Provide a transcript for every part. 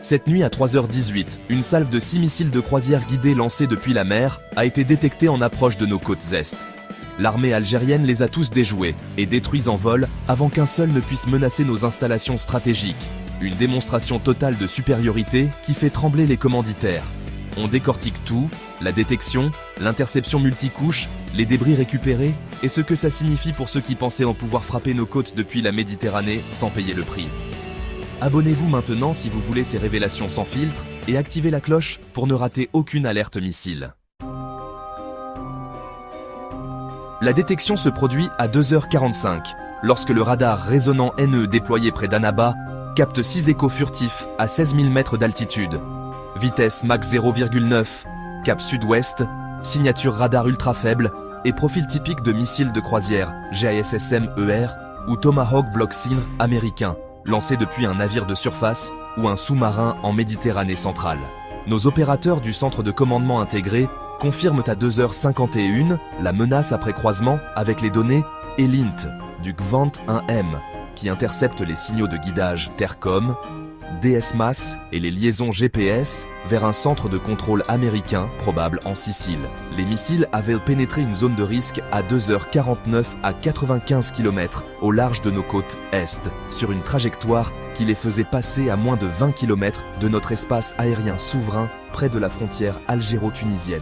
Cette nuit à 3h18, une salve de 6 missiles de croisière guidés lancés depuis la mer a été détectée en approche de nos côtes est. L'armée algérienne les a tous déjoués et détruits en vol avant qu'un seul ne puisse menacer nos installations stratégiques. Une démonstration totale de supériorité qui fait trembler les commanditaires. On décortique tout, la détection, l'interception multicouche, les débris récupérés et ce que ça signifie pour ceux qui pensaient en pouvoir frapper nos côtes depuis la Méditerranée sans payer le prix. Abonnez-vous maintenant si vous voulez ces révélations sans filtre et activez la cloche pour ne rater aucune alerte missile. La détection se produit à 2h45, lorsque le radar résonnant NE déployé près d'Annaba capte 6 échos furtifs à 16 000 mètres d'altitude. Vitesse Mach 0,9, cap sud-ouest, signature radar ultra faible et profil typique de missiles de croisière JASSM-ER ou Tomahawk Block Cylindre américain, lancé depuis un navire de surface ou un sous-marin en Méditerranée centrale. Nos opérateurs du centre de commandement intégré confirment à 2h51 la menace après croisement avec les données ELINT du Gvant-1M qui intercepte les signaux de guidage Tercom, DSMAS et les liaisons GPS vers un centre de contrôle américain probable en Sicile. Les missiles avaient pénétré une zone de risque à 2h49 à 95 km au large de nos côtes est, sur une trajectoire qui les faisait passer à moins de 20 km de notre espace aérien souverain près de la frontière algéro-tunisienne.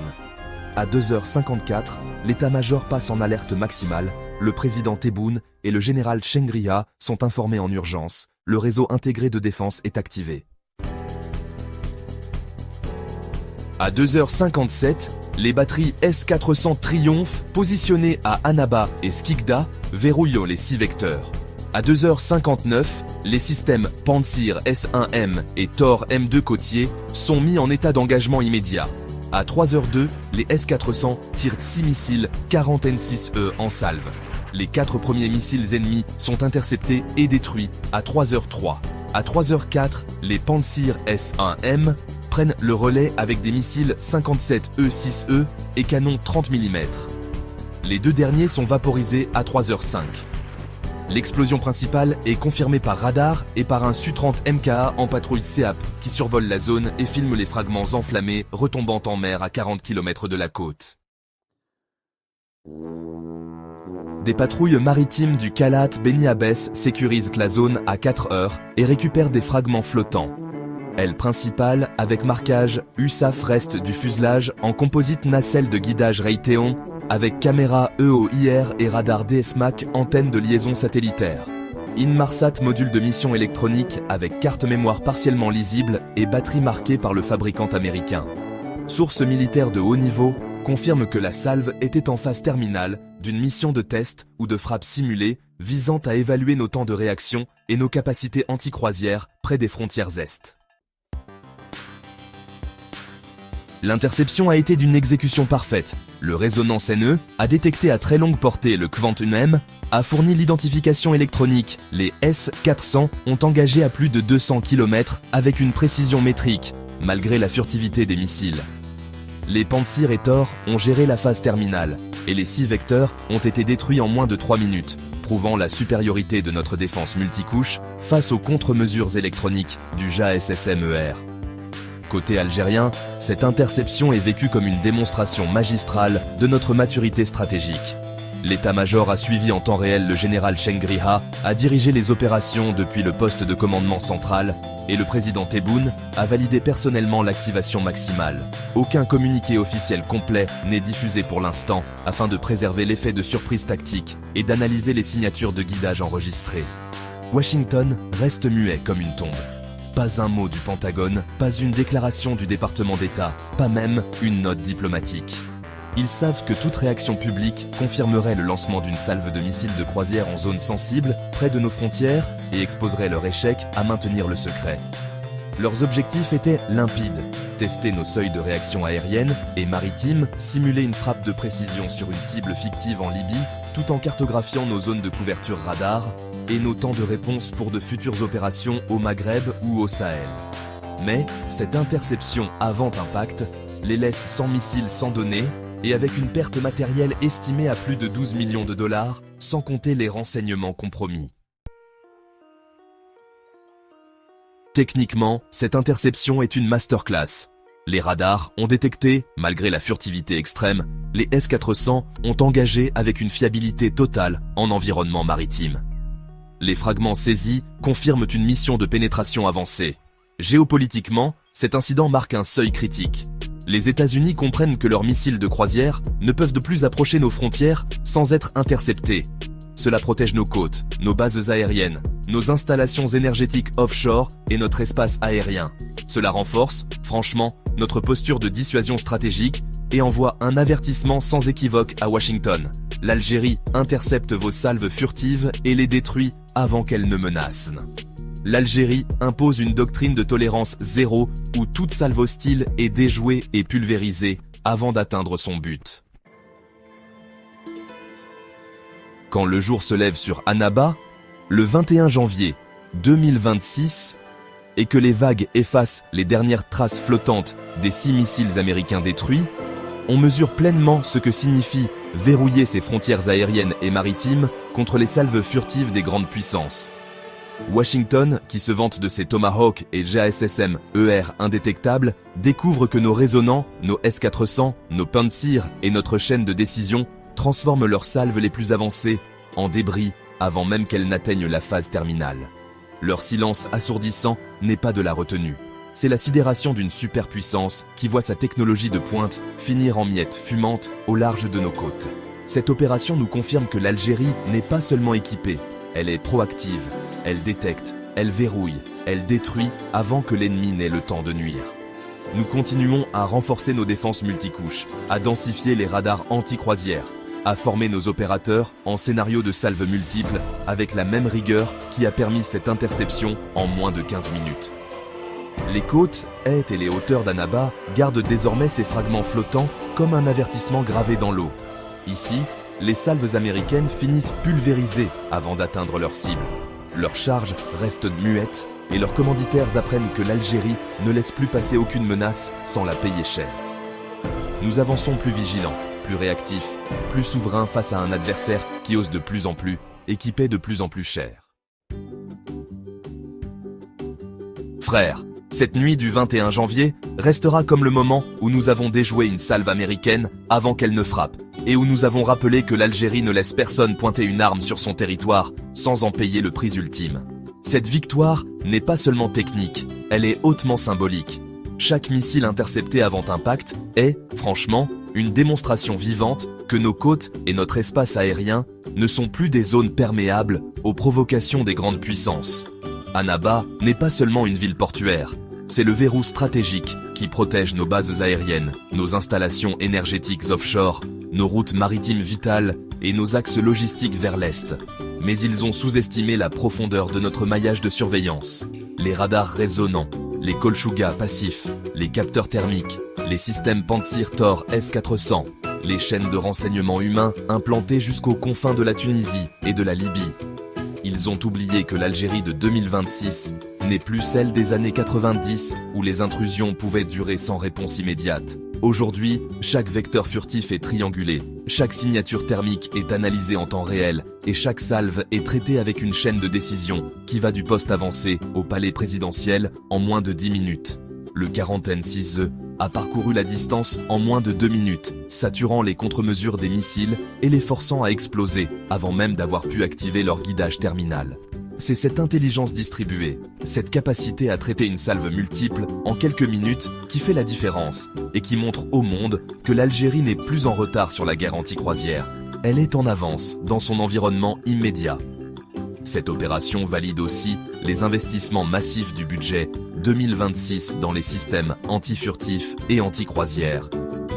À 2h54, l'état-major passe en alerte maximale, le président Tebboune et le général Chengria sont informés en urgence. Le réseau intégré de défense est activé. À 2h57, les batteries S-400 Triumph positionnées à Annaba et Skikda verrouillent les 6 vecteurs. À 2h59, les systèmes Pantsir S-1M et Thor M2 côtier sont mis en état d'engagement immédiat. À 3h02, les S-400 tirent 6 missiles 40 N6E en salve. Les 4 premiers missiles ennemis sont interceptés et détruits à 3h03. À 3h04, les Pantsir S-1M prennent le relais avec des missiles 57E6E et canons 30 mm. Les 2 derniers sont vaporisés à 3h05. L'explosion principale est confirmée par radar et par un Su-30 MKA en patrouille SEAP qui survole la zone et filme les fragments enflammés retombant en mer à 40 km de la côte. Des patrouilles maritimes du Khalat Beni Abbès sécurisent la zone à 4 heures et récupèrent des fragments flottants. Aile principale avec marquage USAF reste du fuselage en composite nacelle de guidage Raytheon avec caméra EOIR et radar DSMAC antenne de liaison satellitaire. Inmarsat module de mission électronique avec carte mémoire partiellement lisible et batterie marquée par le fabricant américain. Source militaire de haut niveau confirme que la salve était en phase terminale d'une mission de test ou de frappe simulée visant à évaluer nos temps de réaction et nos capacités anti-croisière près des frontières est. L'interception a été d'une exécution parfaite. Le résonance NE a détecté à très longue portée le Gvant-1M, a fourni l'identification électronique. Les S-400 ont engagé à plus de 200 km avec une précision métrique, malgré la furtivité des missiles. Les Pantsir et Thor ont géré la phase terminale, et les 6 vecteurs ont été détruits en moins de 3 minutes, prouvant la supériorité de notre défense multicouche face aux contre-mesures électroniques du JASSM-ER. Côté algérien, cette interception est vécue comme une démonstration magistrale de notre maturité stratégique. L'état-major a suivi en temps réel le général Chengria, a dirigé les opérations depuis le poste de commandement central et le président Tebboune a validé personnellement l'activation maximale. Aucun communiqué officiel complet n'est diffusé pour l'instant afin de préserver l'effet de surprise tactique et d'analyser les signatures de guidage enregistrées. Washington reste muet comme une tombe. Pas un mot du Pentagone, pas une déclaration du département d'État, pas même une note diplomatique. Ils savent que toute réaction publique confirmerait le lancement d'une salve de missiles de croisière en zone sensible, près de nos frontières, et exposerait leur échec à maintenir le secret. Leurs objectifs étaient limpides. Tester nos seuils de réaction aérienne et maritime, simuler une frappe de précision sur une cible fictive en Libye, tout en cartographiant nos zones de couverture radar et nos temps de réponse pour de futures opérations au Maghreb ou au Sahel. Mais cette interception avant impact les laisse sans missiles sans données et avec une perte matérielle estimée à plus de 12 millions de dollars, sans compter les renseignements compromis. Techniquement, cette interception est une masterclass. Les radars ont détecté, malgré la furtivité extrême, les S-400 ont engagé avec une fiabilité totale en environnement maritime. Les fragments saisis confirment une mission de pénétration avancée. Géopolitiquement, cet incident marque un seuil critique. Les États-Unis comprennent que leurs missiles de croisière ne peuvent de plus approcher nos frontières sans être interceptés. Cela protège nos côtes, nos bases aériennes, nos installations énergétiques offshore et notre espace aérien. Cela renforce, franchement, notre posture de dissuasion stratégique et envoie un avertissement sans équivoque à Washington. L'Algérie intercepte vos salves furtives et les détruit avant qu'elles ne menacent. L'Algérie impose une doctrine de tolérance zéro où toute salve hostile est déjouée et pulvérisée avant d'atteindre son but. Quand le jour se lève sur Annaba, le 21 janvier 2026, et que les vagues effacent les dernières traces flottantes des 6 missiles américains détruits, on mesure pleinement ce que signifie verrouiller ses frontières aériennes et maritimes contre les salves furtives des grandes puissances. Washington, qui se vante de ses Tomahawk et JASSM-ER indétectables, découvre que nos résonnants, nos S-400, nos Pantsir et notre chaîne de décision transforment leurs salves les plus avancées en débris avant même qu'elles n'atteignent la phase terminale. Leur silence assourdissant n'est pas de la retenue. C'est la sidération d'une superpuissance qui voit sa technologie de pointe finir en miettes fumantes au large de nos côtes. Cette opération nous confirme que l'Algérie n'est pas seulement équipée, elle est proactive, elle détecte, elle verrouille, elle détruit avant que l'ennemi n'ait le temps de nuire. Nous continuons à renforcer nos défenses multicouches, à densifier les radars anti-croisière, à former nos opérateurs en scénario de salves multiples avec la même rigueur qui a permis cette interception en moins de 15 minutes. Les côtes, haies et les hauteurs d'Annaba gardent désormais ces fragments flottants comme un avertissement gravé dans l'eau. Ici, les salves américaines finissent pulvérisées avant d'atteindre leur cible. Leurs charges restent muettes et leurs commanditaires apprennent que l'Algérie ne laisse plus passer aucune menace sans la payer cher. Nous avançons plus vigilants, plus réactifs, plus souverains face à un adversaire qui ose de plus en plus, équipé de plus en plus cher. Frères, cette nuit du 21 janvier restera comme le moment où nous avons déjoué une salve américaine avant qu'elle ne frappe, et où nous avons rappelé que l'Algérie ne laisse personne pointer une arme sur son territoire sans en payer le prix ultime. Cette victoire n'est pas seulement technique, elle est hautement symbolique. Chaque missile intercepté avant impact est, franchement, une démonstration vivante que nos côtes et notre espace aérien ne sont plus des zones perméables aux provocations des grandes puissances. Annaba n'est pas seulement une ville portuaire, c'est le verrou stratégique qui protège nos bases aériennes, nos installations énergétiques offshore, nos routes maritimes vitales et nos axes logistiques vers l'Est. Mais ils ont sous-estimé la profondeur de notre maillage de surveillance. Les radars résonnants, les Kolchouga passifs, les capteurs thermiques, les systèmes Pantsir Tor S-400, les chaînes de renseignement humains implantées jusqu'aux confins de la Tunisie et de la Libye. Ils ont oublié que l'Algérie de 2026 n'est plus celle des années 90 où les intrusions pouvaient durer sans réponse immédiate. Aujourd'hui, chaque vecteur furtif est triangulé, chaque signature thermique est analysée en temps réel et chaque salve est traitée avec une chaîne de décision qui va du poste avancé au palais présidentiel en moins de 10 minutes. Le 40N6E a parcouru la distance en moins de 2 minutes, saturant les contre-mesures des missiles et les forçant à exploser avant même d'avoir pu activer leur guidage terminal. C'est cette intelligence distribuée, cette capacité à traiter une salve multiple en quelques minutes qui fait la différence et qui montre au monde que l'Algérie n'est plus en retard sur la guerre anti-croisière. Elle est en avance dans son environnement immédiat. Cette opération valide aussi les investissements massifs du budget 2026 dans les systèmes anti-furtifs et anti-croisières,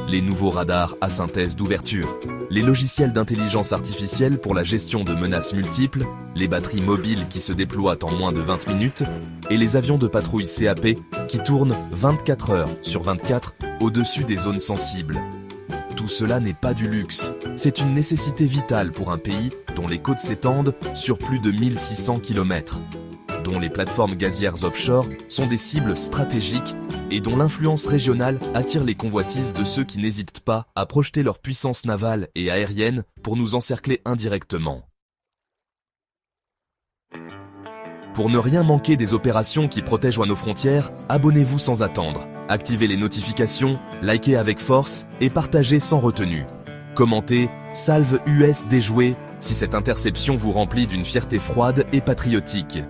les nouveaux radars à synthèse d'ouverture, les logiciels d'intelligence artificielle pour la gestion de menaces multiples, les batteries mobiles qui se déploient en moins de 20 minutes et les avions de patrouille CAP qui tournent 24 heures sur 24 au-dessus des zones sensibles. Tout cela n'est pas du luxe, c'est une nécessité vitale pour un pays dont les côtes s'étendent sur plus de 1600 km, dont les plateformes gazières offshore sont des cibles stratégiques et dont l'influence régionale attire les convoitises de ceux qui n'hésitent pas à projeter leur puissance navale et aérienne pour nous encercler indirectement. Pour ne rien manquer des opérations qui protègent nos frontières, abonnez-vous sans attendre. Activez les notifications, likez avec force et partagez sans retenue. Commentez « Salve US déjouée » si cette interception vous remplit d'une fierté froide et patriotique.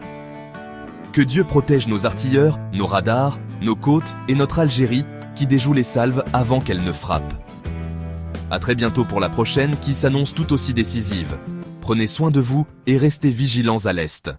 Que Dieu protège nos artilleurs, nos radars, nos côtes et notre Algérie qui déjoue les salves avant qu'elles ne frappent. À très bientôt pour la prochaine qui s'annonce tout aussi décisive. Prenez soin de vous et restez vigilants à l'Est.